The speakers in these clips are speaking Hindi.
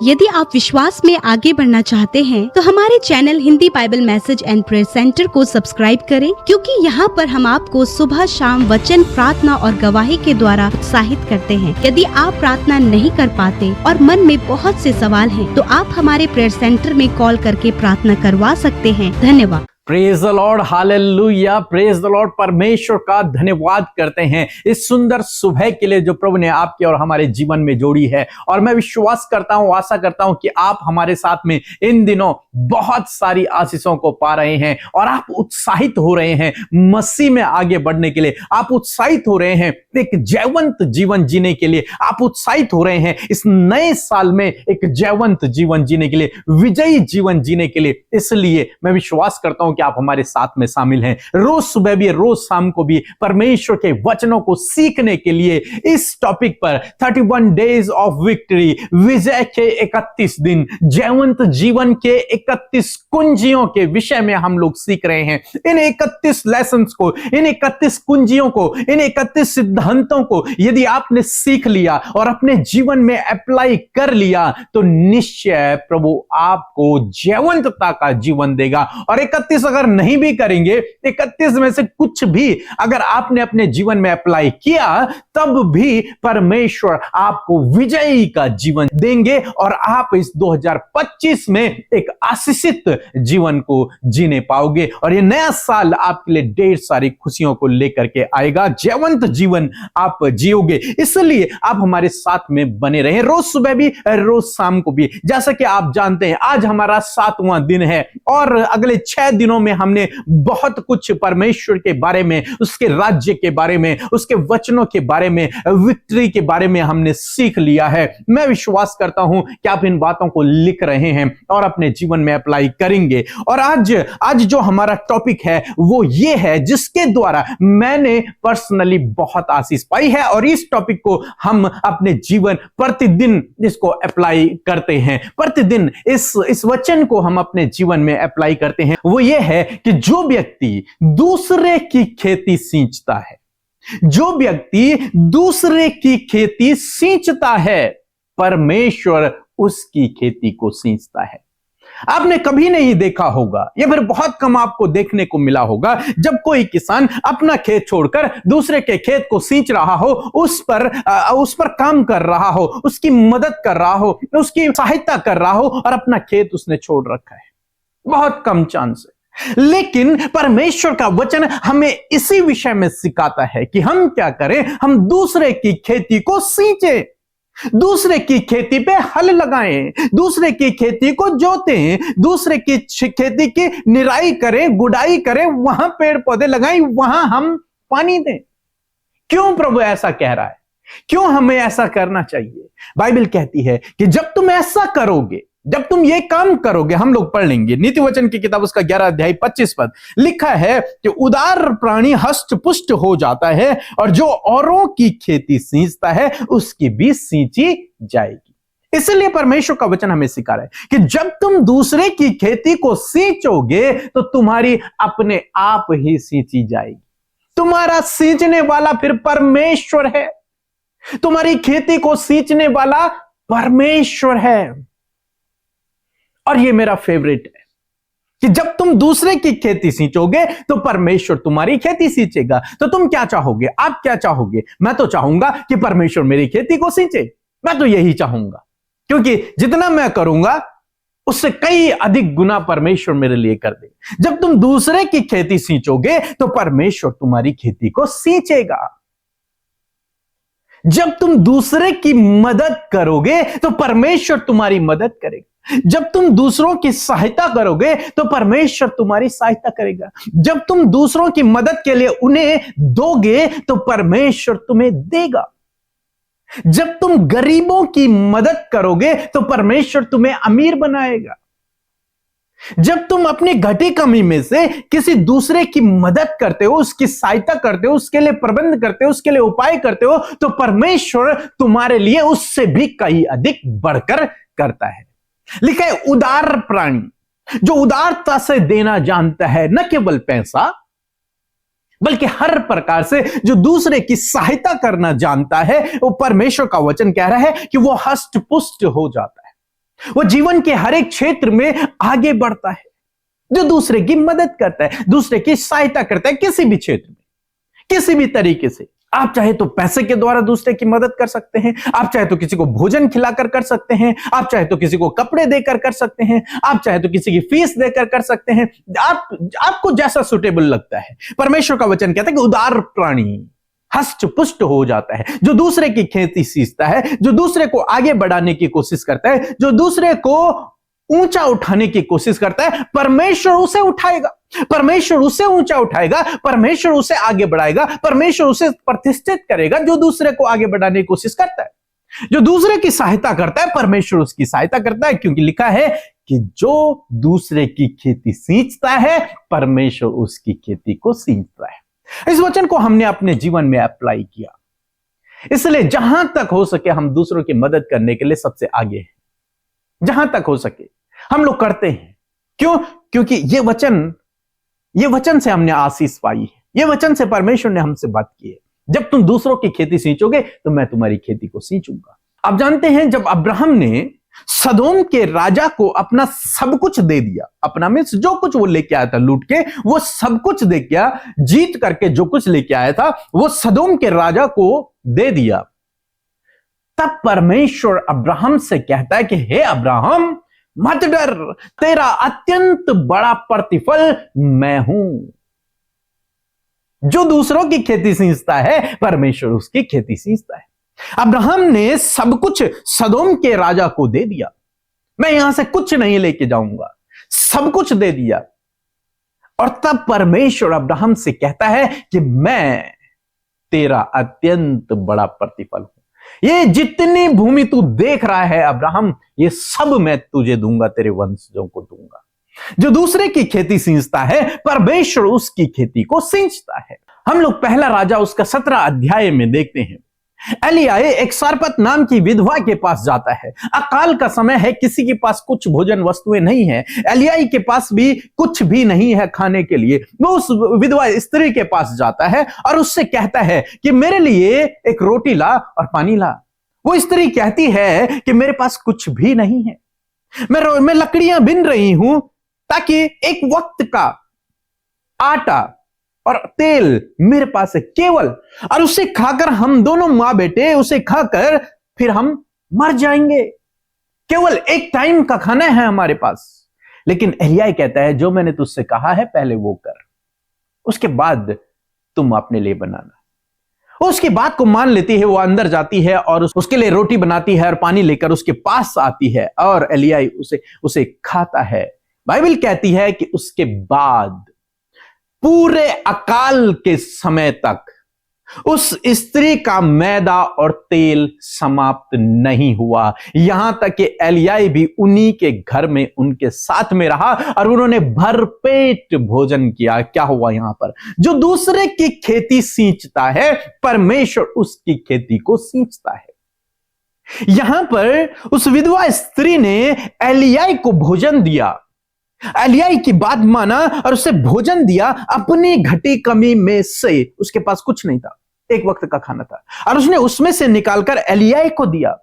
यदि आप विश्वास में आगे बढ़ना चाहते हैं तो हमारे channel Hindi Bible message and prayer centre को सब्सक्राइब करें, क्योंकि यहाँ पर हम आपको सुबह शाम वचन, प्रार्थना और गवाही के द्वारा उत्साहित करते हैं। यदि आप प्रार्थना नहीं कर पाते और मन में बहुत से सवाल हैं, तो आप हमारे प्रेयर सेंटर में कॉल करके प्रार्थना करवा सकते हैं। धन्यवाद। Praise the Lord, hallelujah, praise the Lord. परमेश्वर का धन्यवाद करते हैं इस सुंदर सुबह के लिए जो प्रभु ने आपके और हमारे जीवन में जोड़ी है। और मैं विश्वास करता हूं, आशा करता हूं कि आप हमारे साथ में इन दिनों बहुत सारी आशीषों को पा रहे हैं और आप उत्साहित हो रहे हैं मसीह में आगे बढ़ने के लिए। आप उत्साहित हो रहे हैं एक जयवंत जीवन जीने के लिए। आप उत्साहित हो रहे हैं इस नए साल में एक जयवंत जीवन जीने के लिए, विजयी जीवन जीने के लिए। इसलिए मैं विश्वास करता हूं कि आप हमारे साथ में शामिल हैं। रोज सुबह भी, रोज शाम को भी परमेश्वर के वचनों को सीखने के लिए इस टॉपिक पर 31 डेज ऑफ विक्ट्री, विजय के 31 दिन, जयवंत जीवन के 31 कुंजियों के विषय में हम लोग सीख रहे हैं। इन 31 लेसन्स को, इन 31 कुंजियों को, इन 31 सिद्धांतों को यदि आपने सीख लिया और अपने जीवन में अप्लाई कर लिया तो निश्चय प्रभु आपको जयवंतता का जीवन देगा। और 31 अगर नहीं भी करेंगे, 31 में से कुछ भी अगर आपने अपने जीवन में अप्लाई किया, तब भी परमेश्वर आपको विजयी का जीवन देंगे और आप इस 2025 में एक आशीषित जीवन को जीने पाओगे। और ये नया साल आपके लिए ढेर सारी खुशियों को लेकर के आएगा, जयवंत जीवन आप जियोगे। इसलिए आप हमारे साथ में बने रहें, रोज सुबह भी, रोज शाम को भी। जैसा कि आप जानते हैं आज हमारा 7वां दिन है और अगले 6 दिनों में हमने बहुत कुछ परमेश्वर के बारे में, उसके राज्य के बारे में, उसके वचनों के बारे में, विक्ट्री के बारे में हमने सीख लिया है। मैं विश्वास करता हूं कि आप इन बातों को लिख रहे हैं और अपने जीवन में अप्लाई करेंगे। और आज जो हमारा टॉपिक है वो ये है जिसके द्वारा मैंने पर्सनली बहुत आशीष पाई है और इस टॉपिक को हम अपने जीवन प्रतिदिन इसको अप्लाई करते हैं। प्रतिदिन इस वचन को हम अपने जीवन में अप्लाई करते हैं। वो ये है कि जो व्यक्ति दूसरे की खेती सींचता है, जो व्यक्ति दूसरे की खेती सींचता है, परमेश्वर उसकी खेती को सींचता है। आपने कभी नहीं देखा होगा, या फिर बहुत कम आपको देखने को मिला होगा, जब कोई किसान अपना खेत छोड़कर दूसरे के खेत को सींच रहा हो, उस पर काम कर रहा हो, उसकी मदद कर रहा हो, उसकी सहायता कर रहा हो और अपना खेत उसने छोड़ रखा है। बहुत कम चांस है। लेकिन परमेश्वर का वचन हमें इसी विषय में सिखाता है कि हम क्या करें, हम दूसरे की खेती को सींचें, दूसरे की खेती पे हल लगाएं, दूसरे की खेती को जोतें, दूसरे की खेती की निराई करें, गुड़ाई करें, वहां पेड़ पौधे लगाएं, वहां हम पानी दें। क्यों प्रभु ऐसा कह रहा है? क्यों हमें ऐसा करना चाहिए? बाइबल कहती है कि जब तुम ऐसा करोगे, जब तुम ये काम करोगे, हम लोग पढ़ लेंगे नीति वचन की किताब उसका 11 अध्याय 25 पद, लिखा है कि उदार प्राणी हष्ट पुष्ट हो जाता है और जो औरों की खेती सींचता है उसकी भी सींची जाएगी। इसलिए परमेश्वर का वचन हमें सिखा रहा है कि जब तुम दूसरे की खेती को सींचोगे तो तुम्हारी अपने आप ही सींची जाएगी। तुम्हारा सींचने वाला फिर परमेश्वर है, तुम्हारी खेती को सींचने वाला परमेश्वर है। और ये मेरा फेवरेट है कि जब तुम दूसरे की खेती सींचोगे तो परमेश्वर तुम्हारी खेती सींचेगा। तो तुम क्या चाहोगे? आप क्या चाहोगे? मैं तो चाहूंगा कि परमेश्वर मेरी खेती को सींचे। मैं तो यही चाहूंगा, क्योंकि जितना मैं करूंगा उससे कई अधिक गुना परमेश्वर मेरे लिए कर दे। जब तुम दूसरे की खेती सींचोगे तो परमेश्वर तुम्हारी खेती को सींचेगा। जब तुम दूसरे की मदद करोगे तो परमेश्वर तुम्हारी मदद करेगा। जब तुम दूसरों की सहायता करोगे तो परमेश्वर तुम्हारी सहायता करेगा। जब तुम दूसरों की मदद के लिए उन्हें दोगे तो परमेश्वर तुम्हें देगा। जब तुम गरीबों की मदद करोगे तो परमेश्वर तुम्हें अमीर बनाएगा। जब तुम अपनी घटी कमी में से किसी दूसरे की मदद करते हो, उसकी सहायता करते हो, उसके लिए प्रबंध करते हो, उसके लिए उपाय करते हो, तो परमेश्वर तुम्हारे लिए उससे भी कहीं अधिक बढ़कर करता है। लिखा है उदार प्राणी, जो उदारता से देना जानता है, न केवल पैसा बल्कि हर प्रकार से जो दूसरे की सहायता करना जानता है, वो परमेश्वर का वचन कह रहा है कि वो हष्ट पुष्ट हो जाता है। वो जीवन के हर एक क्षेत्र में आगे बढ़ता है, जो दूसरे की मदद करता है, दूसरे की सहायता करता है, किसी भी क्षेत्र में, किसी भी तरीके से। आप चाहे तो पैसे के द्वारा दूसरे की मदद कर सकते हैं, आप चाहे तो किसी को भोजन खिलाकर कर सकते हैं, आप चाहे तो किसी को कपड़े देकर कर सकते हैं, आप चाहे तो किसी की फीस देकर कर सकते हैं, आपको जैसा सुटेबल लगता है। परमेश्वर का वचन कहता है कि उदार प्राणी हष्ट पुष्ट हो जाता है, जो दूसरे की खेती सींचता है, जो दूसरे को आगे बढ़ाने की कोशिश करता है, जो दूसरे को ऊंचा उठाने की कोशिश करता है, परमेश्वर उसे उठाएगा, परमेश्वर उसे ऊंचा उठाएगा, परमेश्वर उसे आगे बढ़ाएगा, परमेश्वर उसे प्रतिष्ठित करेगा। जो दूसरे को आगे बढ़ाने की कोशिश करता है, जो दूसरे की सहायता करता है, परमेश्वर उसकी सहायता करता है, क्योंकि लिखा है कि जो दूसरे की खेती सींचता है, परमेश्वर उसकी खेती को सींचता है। इस वचन को हमने अपने जीवन में अप्लाई किया, इसलिए जहां तक हो सके हम दूसरों की मदद करने के लिए सबसे आगे हैं। जहां तक हो सके हम लोग करते हैं। क्यों? क्योंकि ये वचन से हमने आशीष पाई है, ये वचन से परमेश्वर ने हमसे बात की है। जब तुम दूसरों की खेती सींचोगे तो मैं तुम्हारी खेती को सींचूंगा। आप जानते हैं, जब अब्राहम ने सदोम के राजा को अपना सब कुछ दे दिया, अपना मीन्स जो कुछ वो लेके आया था लूट के, वो सब कुछ दे दिया, जीत करके जो कुछ लेके आया था वो सदोम के राजा को दे दिया, तब परमेश्वर अब्राहम से कहता है कि हे अब्राहम मत डर, तेरा अत्यंत बड़ा प्रतिफल मैं हूं। जो दूसरों की खेती सींचता है, परमेश्वर उसकी खेती सींचता है। अब्राहम ने सब कुछ सदोम के राजा को दे दिया, मैं यहां से कुछ नहीं लेके जाऊंगा, सब कुछ दे दिया। और तब परमेश्वर अब्राहम से कहता है कि मैं तेरा अत्यंत बड़ा प्रतिफल हूं। ये जितनी भूमि तू देख रहा है अब्राहम, ये सब मैं तुझे दूंगा, तेरे वंशजों को दूंगा। जो दूसरे की खेती सींचता है, परमेश्वर उसकी खेती को सींचता है। हम लोग पहला राजा उसका 17 अध्याय में देखते हैं, एलिय्याह एक सारपत नाम की विधवा के पास जाता है। अकाल का समय है, किसी के पास कुछ भोजन वस्तुएं नहीं है, एलिय्याह के पास भी कुछ भी नहीं है खाने के लिए। वो उस विधवा स्त्री के पास जाता है और उससे कहता है कि मेरे लिए एक रोटी ला और पानी ला। वो स्त्री कहती है कि मेरे पास कुछ भी नहीं है, मैं लकड़ियां बिन रही हूं ताकि एक वक्त का आटा और तेल मेरे पास है केवल, और उसे खाकर हम दोनों मां बेटे उसे खाकर फिर हम मर जाएंगे। केवल एक टाइम का खाना है हमारे पास। लेकिन एलिय्याह कहता है जो मैंने तुझसे कहा है पहले वो कर, उसके बाद तुम अपने लिए बनाना। उसकी बात को मान लेती है, वो अंदर जाती है और उसके लिए रोटी बनाती है और पानी लेकर उसके पास आती है और एलिय्याह उसे खाता है। बाइबल कहती है कि उसके बाद पूरे अकाल के समय तक उस स्त्री का मैदा और तेल समाप्त नहीं हुआ, यहां तक कि एलिय्याह भी उन्हीं के घर में उनके साथ में रहा और उन्होंने भरपेट भोजन किया। क्या हुआ यहां पर? जो दूसरे की खेती सींचता है, परमेश्वर उसकी खेती को सींचता है। यहां पर उस विधवा स्त्री ने एलिय्याह को भोजन दिया, एलिय्याह की बात माना और उसे भोजन दिया अपनी घटी कमी में से। उसके पास कुछ नहीं था, एक वक्त का खाना था, और उसने उसमें से निकालकर एलिय्याह को दिया।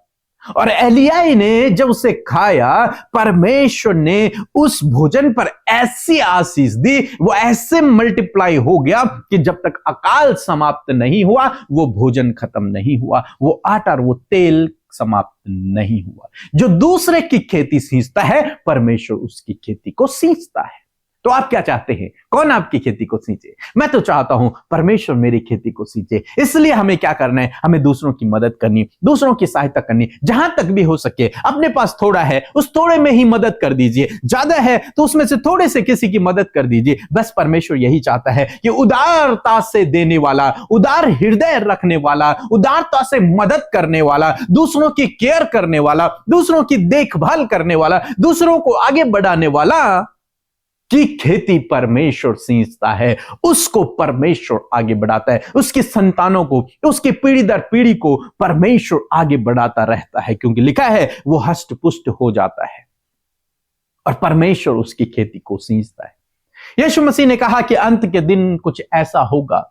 और एलिय्याह ने जब उसे खाया, परमेश्वर ने उस भोजन पर ऐसी आशीष दी, वो ऐसे मल्टीप्लाई हो गया कि जब तक अकाल समाप्त नहीं हुआ वो भोजन खत्म नहीं हुआ, वो आटा और वो तेल समाप्त नहीं हुआ। जो दूसरे की खेती सींचता है, परमेश्वर उसकी खेती को सींचता है। तो आप क्या चाहते हैं? कौन आपकी खेती को सींचे? मैं तो चाहता हूं परमेश्वर मेरी खेती को सींचे। इसलिए हमें क्या करना है? हमें दूसरों की मदद करनी, दूसरों की सहायता करनी, जहां तक भी हो सके। अपने पास थोड़ा है, उस थोड़े में ही मदद कर दीजिए, ज्यादा है तो उसमें से थोड़े से किसी की मदद कर दीजिए। बस परमेश्वर यही चाहता है कि उदारता से देने वाला, उदार हृदय रखने वाला, उदारता से मदद करने वाला, दूसरों की केयर करने वाला, दूसरों की देखभाल करने वाला, दूसरों को आगे बढ़ाने वाला की खेती परमेश्वर सींचता है, उसको परमेश्वर आगे बढ़ाता है। उसकी संतानों को, उसकी पीढ़ी दर पीढ़ी को परमेश्वर आगे बढ़ाता रहता है, क्योंकि लिखा है वो हष्ट पुष्ट हो जाता है और परमेश्वर उसकी खेती को सींचता है। यीशु मसीह ने कहा कि अंत के दिन कुछ ऐसा होगा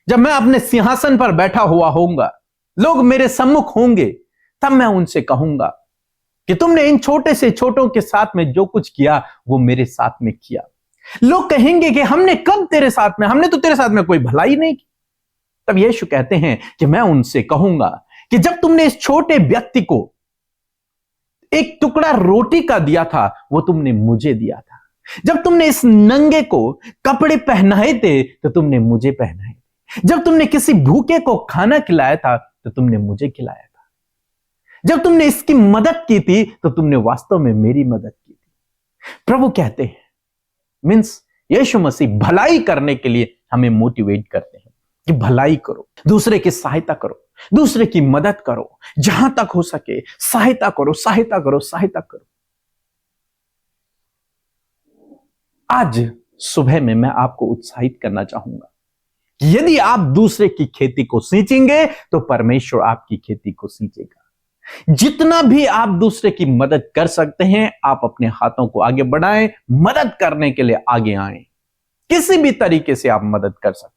जब मैं अपने सिंहासन पर बैठा हुआ होऊंगा, लोग मेरे सम्मुख होंगे, तब मैं उनसे कहूंगा कि तुमने इन छोटे से छोटों के साथ में जो कुछ किया वो मेरे साथ में किया। लोग कहेंगे कि हमने कब तेरे साथ में, हमने तो तेरे साथ में कोई भलाई नहीं की। तब यीशु कहते हैं कि मैं उनसे कहूंगा कि जब तुमने इस छोटे व्यक्ति को एक टुकड़ा रोटी का दिया था वो तुमने मुझे दिया था। जब तुमने इस नंगे को कपड़े पहनाए थे तो तुमने मुझे पहनाए थे। जब तुमने किसी भूखे को खाना खिलाया था तो तुमने मुझे खिलाया था। जब तुमने इसकी मदद की थी तो तुमने वास्तव में मेरी मदद की थी। प्रभु कहते हैं, मीन्स यीशु मसीह भलाई करने के लिए हमें मोटिवेट करते हैं कि भलाई करो, दूसरे की सहायता करो, दूसरे की मदद करो, जहां तक हो सके सहायता करो, सहायता करो, सहायता करो। आज सुबह में मैं आपको उत्साहित करना चाहूंगा कि यदि आप दूसरे की खेती को सींचेंगे तो परमेश्वर आपकी खेती को सींचेगा। जितना भी आप दूसरे की मदद कर सकते हैं, आप अपने हाथों को आगे बढ़ाएं, मदद करने के लिए आगे आएं। किसी भी तरीके से आप मदद कर सकते हैं।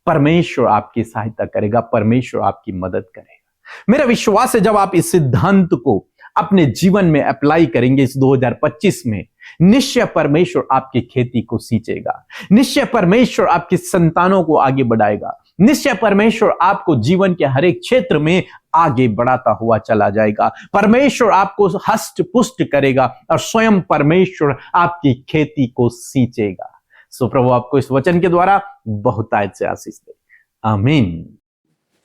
परमेश्वर आपकी सहायता करेगा, परमेश्वर आपकी मदद करेगा। मेरा विश्वास है जब आप इस सिद्धांत को अपने जीवन में अप्लाई करेंगे इस 2025 में, निश्चय परमेश्वर आपकी खेती को सींचेगा, निश्चय परमेश्वर आपकी संतानों को आगे बढ़ाएगा, निश्चय परमेश्वर आपको जीवन के हर एक क्षेत्र में आगे बढ़ाता हुआ चला जाएगा। परमेश्वर आपको हष्ट पुष्ट करेगा और स्वयं परमेश्वर आपकी खेती को सींचेगा। सो प्रभु आपको इस वचन के द्वारा बहुतायत से आशीष दे। आमीन।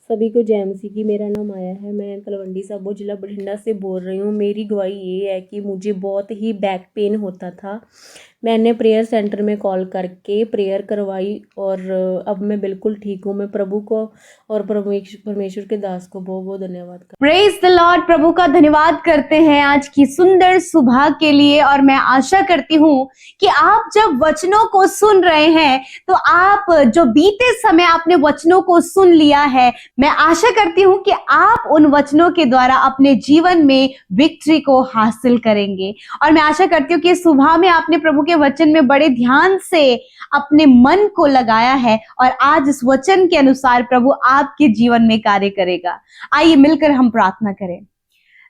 सभी को जय मसीह की। मेरा नाम आया है, मैं तलवंडी साबो जिला बठिंडा से बोल रही हूँ। मेरी गवाही ये है कि मुझे बहुत ही बैक पेन होता था। मैंने प्रेयर सेंटर में कॉल करके प्रेयर करवाई और अब मैं बिल्कुल ठीक हूँ। मैं प्रभु को और परमेश्वर के दास को बहुत बहुत धन्यवाद करती हूँ। Praise the Lord. प्रभु का धन्यवाद करते हैं आज की सुंदर सुबह के लिए। और मैं आशा करती हूँ कि आप जब वचनों को सुन रहे हैं तो आप जो बीते समय आपने वचनों को सुन लिया है, मैं आशा करती हूँ कि आप उन वचनों के द्वारा अपने जीवन में विक्ट्री को हासिल करेंगे। और मैं आशा करती हूँ कि सुबह में आपने प्रभु के वचन में बड़े ध्यान से अपने मन को लगाया है और आज इस वचन के अनुसार प्रभु आपके जीवन में कार्य करेगा। आइए मिलकर हम प्रार्थना करें।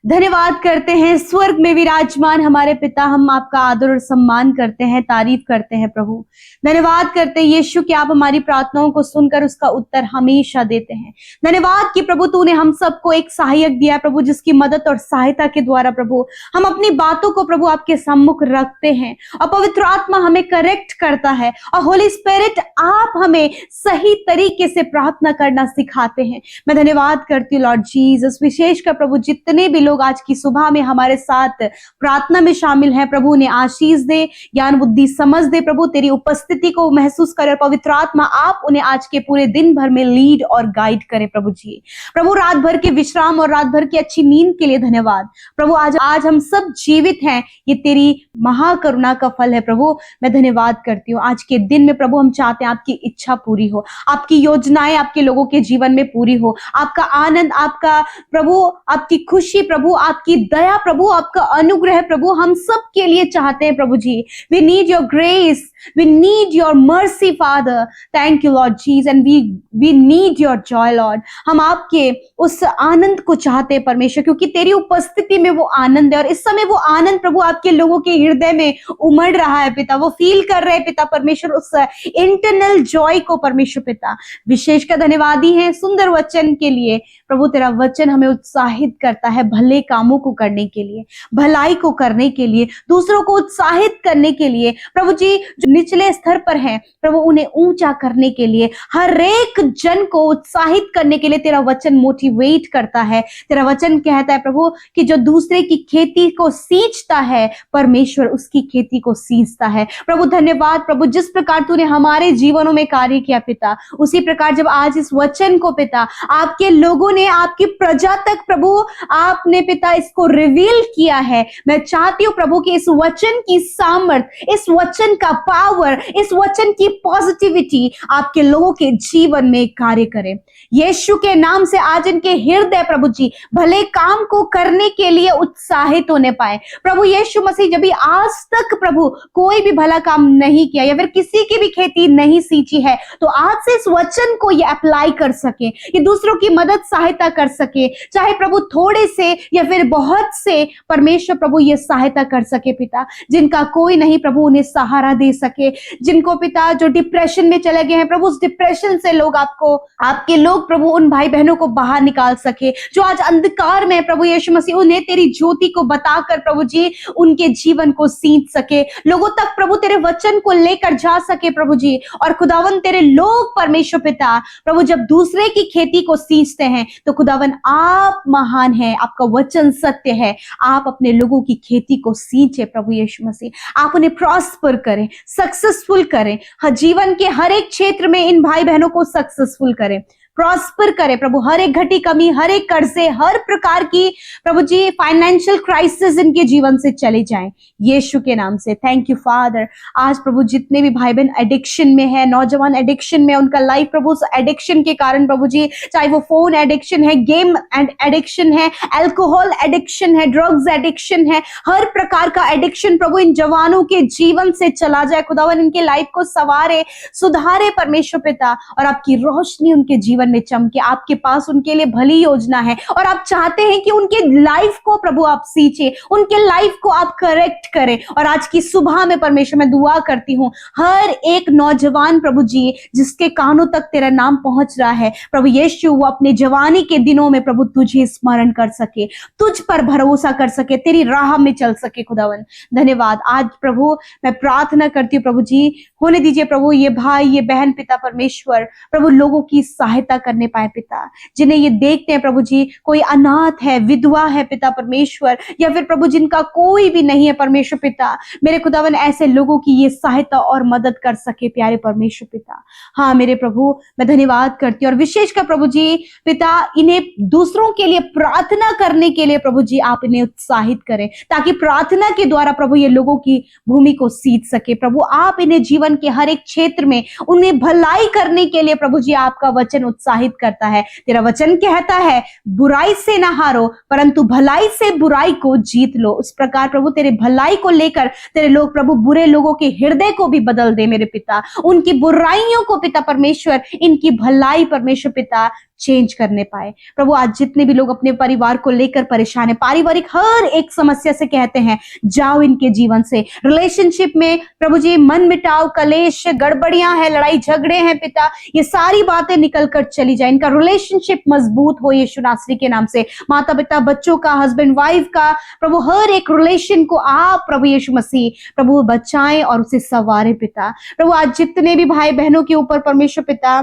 धन्यवाद करते हैं स्वर्ग में विराजमान हमारे पिता, हम आपका आदर और सम्मान करते हैं, तारीफ करते हैं प्रभु। धन्यवाद करते हैं यीशु कि आप हमारी प्रार्थनाओं को सुनकर उसका उत्तर हमेशा देते हैं। धन्यवाद कि प्रभु तूने हम सबको एक सहायक दिया प्रभु, जिसकी मदद और सहायता के द्वारा प्रभु हम अपनी बातों को प्रभु आपके सम्मुख रखते हैं और पवित्र आत्मा हमें करेक्ट करता है और होली स्पिरिट आप हमें सही तरीके से प्रार्थना करना सिखाते हैं। मैं धन्यवाद करती हूँ लॉर्ड जीसस, विशेषकर प्रभु जितने भी लोग आज की सुबह में हमारे साथ प्रार्थना में शामिल हैं, प्रभु ने आशीष दे, ज्ञान बुद्धि समझ दे प्रभु, तेरी उपस्थिति को महसूस करे और पवित्र आत्मा आप उन्हें आज के पूरे दिन भर में लीड और गाइड करे प्रभु जी। प्रभु रात भर के विश्राम और रात भर की अच्छी नींद के लिए धन्यवाद प्रभु। आज हम सब जीवित हैं, ये तेरी महाकरुणा का फल है प्रभु। मैं धन्यवाद करती हूँ आज के दिन में प्रभु, हम चाहते हैं आपकी इच्छा पूरी हो, आपकी योजनाएं आपके लोगों के जीवन में पूरी हो, आपका आनंद, आपका प्रभु, आपकी खुशी प्रभु, आपकी दया प्रभु, आपका अनुग्रह प्रभु हम सब के लिए चाहते हैं प्रभु जी। We need your grace, we need your mercy Father, thank you Lord Jesus, and we need your joy Lord। हम आपके उस आनंद को चाहते हैं परमेश्वर, क्योंकि तेरी उपस्थिति में वो आनंद है और इस समय वो आनंद प्रभु आपके लोगों के हृदय में उमड़ रहा है पिता, वो फील कर रहे हैं पिता परमेश्वर उस इंटरनल जॉय को परमेश्वर पिता। विशेष का धन्यवादी है सुंदर वचन के लिए प्रभु। तेरा वचन हमें उत्साहित करता है भले कामों को करने के लिए, भलाई को करने के लिए, दूसरों को उत्साहित करने के लिए प्रभु जी। जो निचले स्तर पर हैं प्रभु उन्हें ऊंचा करने के लिए, हर एक जन को उत्साहित करने के लिए तेरा वचन मोटिवेट करता है। तेरा वचन कहता है प्रभु कि जो दूसरे की खेती को सींचता है परमेश्वर उसकी खेती को सींचता है प्रभु। धन्यवाद प्रभु, जिस प्रकार तूने हमारे जीवनों में कार्य किया पिता, उसी प्रकार जब आज इस वचन को पिता आपके लोगों ने आपकी प्रजा तक प्रभु आपने पिता इसको रिवील किया है। मैं चाहती हूँ प्रभु कि इस वचन की सामर्थ्य, इस वचन का पावर, इस वचन की पॉजिटिविटी आपके लोगों के जीवन में कार्य करे। यीशु के नाम से आज इनके हृदय प्रभु जी भले काम को करने के लिए उत्साहित होने पाए प्रभु। यीशु मसीह जब भी आज तक प्रभु कोई भी भला काम नहीं किया या फिर किसी की भी खेती नहीं सींची है, तो आज से इस वचन को ये अप्लाई कर सके, ये दूसरों की मदद सहायता कर सके, चाहे प्रभु थोड़े से या फिर बहुत से परमेश्वर प्रभु ये सहायता कर सके पिता, जिनका कोई नहीं प्रभु उन्हें सहारा दे सके, जिनको पिता जो डिप्रेशन में चले गए हैं प्रभु, उस डिप्रेशन से लोग आपके लोग प्रभु उन भाई बहनों को बाहर निकाल सके, जो आज अंधकार में प्रभु यीशु मसीह उन्हें तेरी ज्योति को बताकर प्रभु जी उनके जीवन को सींच सके, लोगों तक प्रभु तेरे वचन को लेकर जा सके प्रभु जी। और खुदावन तेरे लोग परमेश्वर पिता प्रभु जब दूसरे की खेती को सींचते हैं तो खुदावन आप महान है, आपका वचन सत्य है, आप अपने लोगों की खेती को सींचे प्रभु यीशु मसीह, आप उन्हें प्रॉस्पर करें, सक्सेसफुल करें, हर जीवन के हर एक क्षेत्र में इन भाई बहनों को सक्सेसफुल करें, प्रॉस्पर करे प्रभु, हर एक घटी कमी, हर एक कर्जे, हर प्रकार की प्रभु जी फाइनेंशियल क्राइसिस इनके जीवन से चले जाएं यीशु के नाम से। Thank you father. आज प्रभु जितने भी भाई बहन एडिक्शन में है, नौजवान एडिक्शन में, उनका लाइफ प्रभु उस एडिक्शन के कारण प्रभु जी, चाहे वो फोन एडिक्शन है, गेम एडिक्शन है, अल्कोहल एडिक्शन है, ड्रग्स एडिक्शन है, हर प्रकार का एडिक्शन प्रभु इन जवानों के जीवन से चला जाए। खुदावन इनके लाइफ को सवारे, सुधारे परमेश्वर पिता, और आपकी रोशनी उनके जीवन में चमके। आपके पास उनके लिए भली योजना है और आप चाहते हैं कि उनके लाइफ को प्रभु आप सींचे, उनके लाइफ को आप करेक्ट करें। और आज की सुबह में परमेश्वर मैं दुआ करती हूं हर एक नौजवान प्रभु जी जिसके कानों तक तेरा नाम पहुंच रहा है प्रभु यीशु, वो अपने जवानी के दिनों में प्रभु तुझे स्मरण कर सके, तुझ पर भरोसा कर सके, तेरी राह में चल सके। खुदावन धन्यवाद। आज प्रभु मैं प्रार्थना करती हूँ प्रभु जी, होने दीजिए प्रभु ये भाई, ये बहन पिता परमेश्वर प्रभु लोगों की सहायता करने पाए पिता, जिन्हें ये देखते हैं प्रभु जी कोई अनाथ है, विधवा है पिता परमेश्वर, या फिर प्रभु जिनका कोई भी नहीं है परमेश्वर पिता, मेरे खुदावन ऐसे लोगों की ये सहायता और मदद कर सके प्यारे परमेश्वर पिता। हाँ मेरे प्रभु मैं धन्यवाद करती हूँ, और विशेषकर प्रभु जी पिता इन्हें दूसरों के लिए प्रार्थना करने के लिए प्रभु जी आप इन्हें उत्साहित करें, ताकि प्रार्थना के द्वारा प्रभु ये लोगों की भूमि को सींच सके। प्रभु आप इन्हें जीवन के हर एक क्षेत्र में उन्हें भलाई करने के लिए प्रभु जी आपका वचन उत्साहित करता है। तेरा वचन कहता है बुराई से ना हारो परंतु भलाई से बुराई को जीत लो। उस प्रकार प्रभु तेरे भलाई को लेकर तेरे लोग प्रभु बुरे लोगों के हृदय को भी बदल दे मेरे पिता, उनकी बुराइयों को पिता परमेश्वर इनकी भलाई परमेश्वर पिता चेंज करने पाए। प्रभु आज जितने भी लोग अपने परिवार को लेकर परेशान है, पारिवारिक हर एक समस्या से कहते हैं जाओ इनके जीवन से, रिलेशनशिप में प्रभु जी मन मिटाव, कलेश, गड़बड़ियां हैं, लड़ाई झगड़े हैं पिता, ये सारी बातें निकल कर चली जाए, इनका रिलेशनशिप मजबूत हो यीशु नासरी के नाम से। माता पिता बच्चों का, हस्बैंड वाइफ का प्रभु हर एक रिलेशन को आप प्रभु यीशु मसीह प्रभु बचाएं और उसे संवारे पिता। प्रभु आज जितने भी भाई बहनों के ऊपर परमेश्वर पिता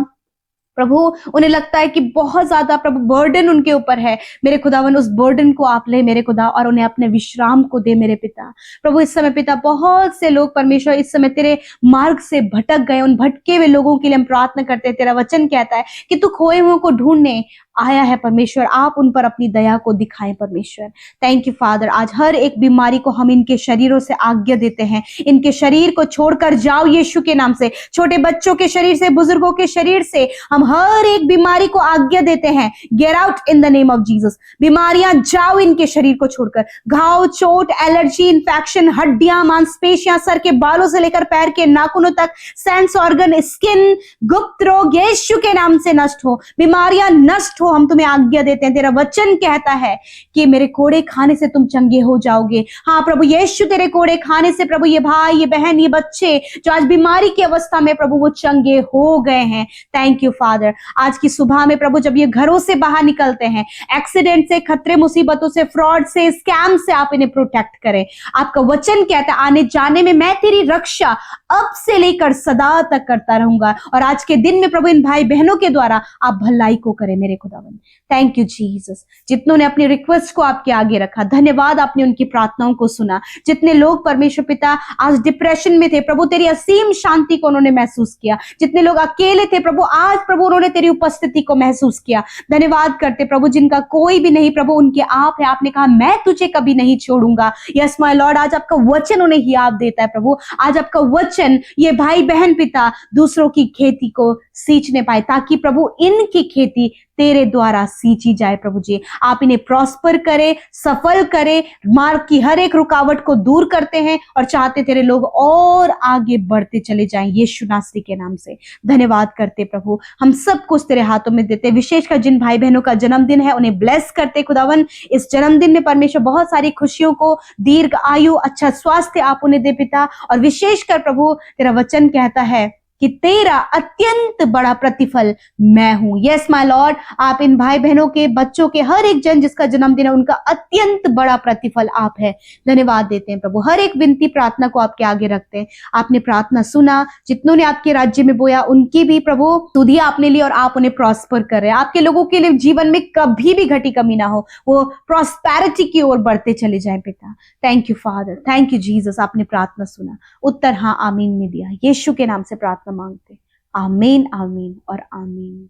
प्रभु उन्हें लगता है कि बहुत ज्यादा प्रभु बर्डन उनके ऊपर है, मेरे खुदावन उस बर्डन को आप ले मेरे खुदा, और उन्हें अपने विश्राम को दे मेरे पिता। प्रभु इस समय पिता बहुत से लोग परमेश्वर इस समय तेरे मार्ग से भटक गए, उन भटके हुए लोगों के लिए हम प्रार्थना करते हैं। तेरा वचन कहता है कि तू खोए हुए को ढूंढने आया है परमेश्वर, आप उन पर अपनी दया को दिखाएं परमेश्वर। Thank you father. आज हर एक बीमारी को हम इनके शरीरों से आज्ञा देते हैं, इनके शरीर को छोड़कर जाओ यीशु के नाम से। छोटे बच्चों के शरीर से, बुजुर्गों के शरीर से हम हर एक बीमारी को आज्ञा देते हैं, get out in the name of Jesus. बीमारियां जाओ इनके शरीर को छोड़कर। घाव, चोट, एलर्जी, इंफेक्शन, हड्डियां, मांसपेशियां, सर के बालों से लेकर पैर के नाखूनों तक, सेंस ऑर्गन, स्किन, गुप्त रोग यीशु के नाम से नष्ट हो, बीमारियां नष्ट हो। हम तुम्हें आज्ञा देते हैं, तेरा वचन कहता है कि मेरे कोड़े खाने से तुम चंगे हो जाओगे। हाँ प्रभु यीशु तेरे कोड़े खाने से प्रभु ये भाई, ये बहन, ये बच्चे जो आज बीमारी की अवस्था में प्रभु वो चंगे हो गए हैं। Thank you father. आज की सुबह में प्रभु जब ये घरों से बाहर निकलते हैं, एक्सीडेंट से, खतरे मुसीबतों से, फ्रॉड से, स्कैम से आप इन्हें प्रोटेक्ट करें। आपका वचन कहता है आने जाने में मैं तेरी रक्षा अब से लेकर सदा तक करता रहूंगा। और आज के दिन में प्रभु इन भाई बहनों के द्वारा आप भलाई को करें मेरे खुदावन। Thank you Jesus. जितनों ने अपनी रिक्वेस्ट को आपके आगे रखा, धन्यवाद, आपने उनकी प्रार्थनाओं को सुना। जितने लोग परमेश्वर पिता आज डिप्रेशन में थे प्रभु तेरी असीम शांति को उन्होंने महसूस किया। जितने लोग अकेले थे प्रभु आज प्रभु उन्होंने तेरी उपस्थिति को महसूस किया। धन्यवाद करते प्रभु जिनका कोई भी नहीं प्रभु उनके आप है। आपने कहा मैं तुझे कभी नहीं छोड़ूंगा। यस माय लॉर्ड, आज आपका वचन उन्हें याद देता है प्रभु। आज आपका वचन ये भाई बहन पिता दूसरों की खेती को सींचने पाए, ताकि प्रभु इनकी खेती तेरे द्वारा सींची जाए प्रभु जी। आप इन्हें प्रॉस्पर करे, सफल करे, मार्ग की हर एक रुकावट को दूर करते हैं और चाहते तेरे लोग और आगे बढ़ते चले जाएं, यीशु नासरी के नाम से धन्यवाद करते प्रभु। हम सब कुछ तेरे हाथों में देते, विशेषकर जिन भाई बहनों का जन्मदिन है उन्हें ब्लेस करते खुदावन। इस जन्मदिन में परमेश्वर बहुत सारी खुशियों को, दीर्घ आयु, अच्छा स्वास्थ्य आप उन्हें दे पिता। और विशेषकर प्रभु तेरा वचन कहता है कि तेरा अत्यंत बड़ा प्रतिफल मैं हूं। यस माय लॉर्ड, आप इन भाई बहनों के, बच्चों के, हर एक जन जिसका जन्मदिन है उनका अत्यंत बड़ा प्रतिफल आप है। धन्यवाद देते हैं प्रभु। हर एक विनती प्रार्थना को आपके आगे रखते हैं। आपने प्रार्थना सुना, जितनों ने आपके राज्य में बोया उनकी भी प्रभु सुधी आपने ली और आप उन्हें प्रॉस्पर कर रहे हैं। आपके लोगों के लिए जीवन में कभी भी घटी कमी ना हो, वो प्रॉस्पेरिटी की ओर बढ़ते चले जाए पिता। Thank you father, thank you Jesus. आपने प्रार्थना सुना, उत्तर हाँ आमीन में दिया। यीशु के नाम से प्रार्थना मांगते, आमीन आमीन और आमीन।